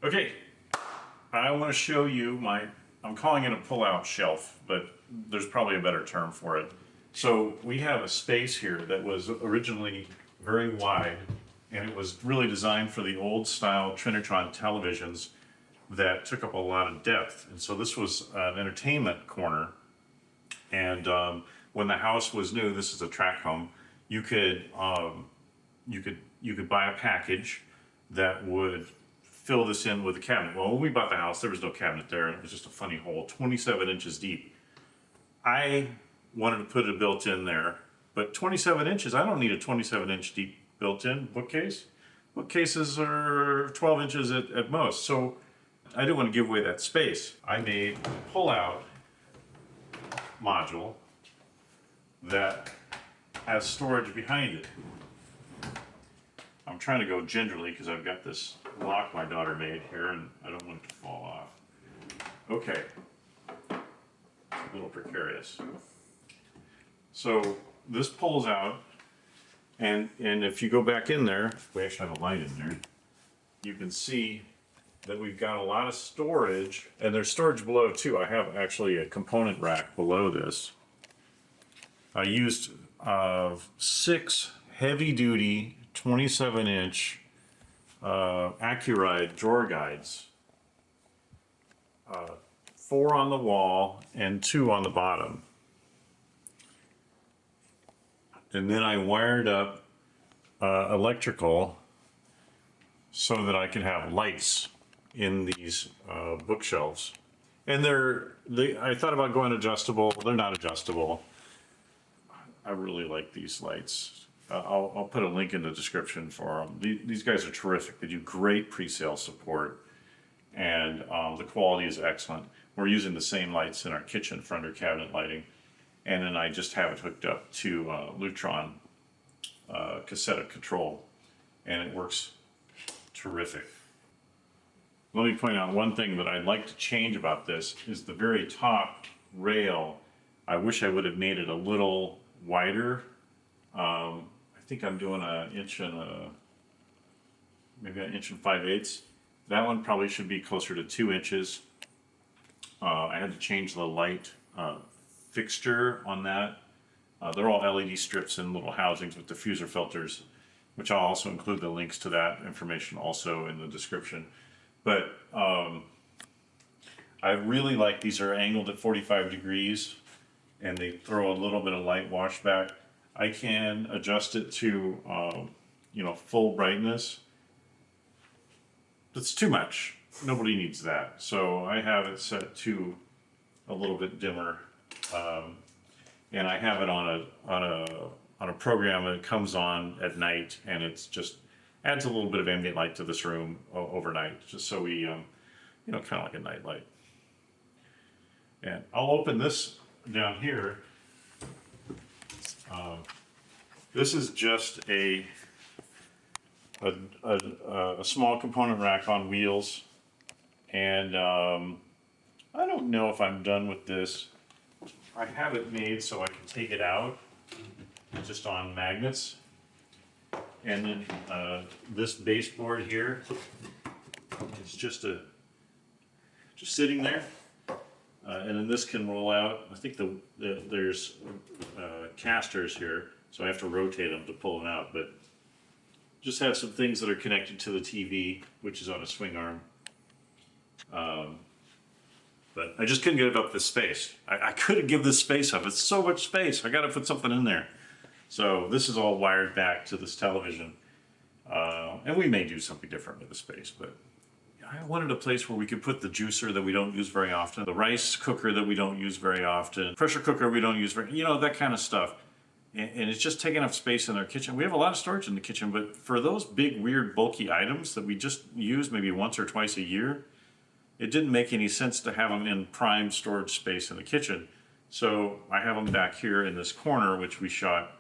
Okay, I want to show you I'm calling it a pull-out shelf, but there's probably a better term for it. So we have a space here that was originally very wide, and it was really designed for the old style Trinitron televisions that took up a lot of depth. And so this was an entertainment corner. And when the house was new, this is a tract home, you could buy a package that would fill this in with a cabinet. Well, when we bought the house, there was no cabinet there. It was just a funny hole, 27 inches deep. I wanted to put it built in there, but 27 inches, I don't need a 27-inch deep built-in bookcase. Bookcases are 12 inches at most, so I didn't want to give away that space. I made a pull-out module that has storage behind it. I'm trying to go gingerly because I've got this lock my daughter made here and I don't want it to fall off. Okay, it's a little precarious. So this pulls out, and if you go back in there, we actually have a light in there, you can see that we've got a lot of storage, and there's storage below too. I have actually a component rack below this. I used 6 heavy-duty 27-inch Accuride drawer guides, 4 on the wall and 2 on the bottom. And then I wired up electrical so that I could have lights in these bookshelves. And I thought about going adjustable. They're not adjustable. I really like these lights. I'll put a link in the description for them. These guys are terrific. They do great pre-sale support, and the quality is excellent. We're using the same lights in our kitchen for under cabinet lighting, and then I just have it hooked up to Lutron cassette control, and it works terrific. Let me point out one thing that I'd like to change about this is the very top rail. I wish I would have made it a little wider. I think I'm doing maybe an inch and 5/8. That one probably should be closer to 2 inches. I had to change the light fixture on that. They're all LED strips in little housings with diffuser filters, which I'll also include the links to that information also in the description. But I really like, these are angled at 45 degrees and they throw a little bit of light wash back. I can adjust it to full brightness. That's too much. Nobody needs that. So I have it set to a little bit dimmer, and I have it on a program that comes on at night, and it's just adds a little bit of ambient light to this room overnight, just so we kind of like a night light. And I'll open this down here. This is just a small component rack on wheels, and I don't know if I'm done with this. I have it made so I can take it out just on magnets, and then this baseboard here is just sitting there. And then this can roll out. I think there's casters here, so I have to rotate them to pull them out. But just have some things that are connected to the TV, which is on a swing arm. But I just couldn't give up this space. I couldn't give this space up. It's so much space. I got to put something in there. So this is all wired back to this television. And we may do something different with the space, but I wanted a place where we could put the juicer that we don't use very often, the rice cooker that we don't use very often, pressure cooker we don't use very, that kind of stuff. And it's just taking up space in our kitchen. We have a lot of storage in the kitchen, but for those big, weird, bulky items that we just use maybe once or twice a year, it didn't make any sense to have them in prime storage space in the kitchen. So I have them back here in this corner, which we shot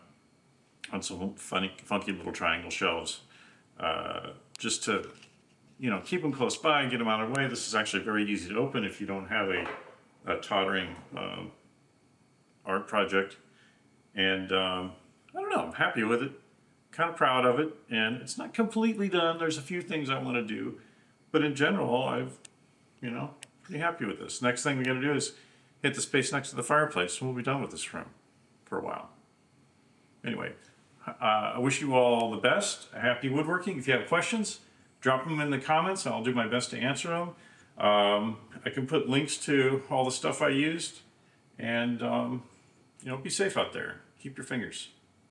on some funky little triangle shelves, just to keep them close by and get them out of the way. This is actually very easy to open if you don't have a tottering art project. And I don't know, I'm happy with it, kind of proud of it, and it's not completely done. There's a few things I want to do, But in general, pretty happy with this. Next thing we got to do is hit the space next to the fireplace, and we'll be done with this room for a while. Anyway, I wish you all the best. Happy woodworking. If you have questions, drop them in the comments. I'll do my best to answer them. I can put links to all the stuff I used, and be safe out there. Keep your fingers.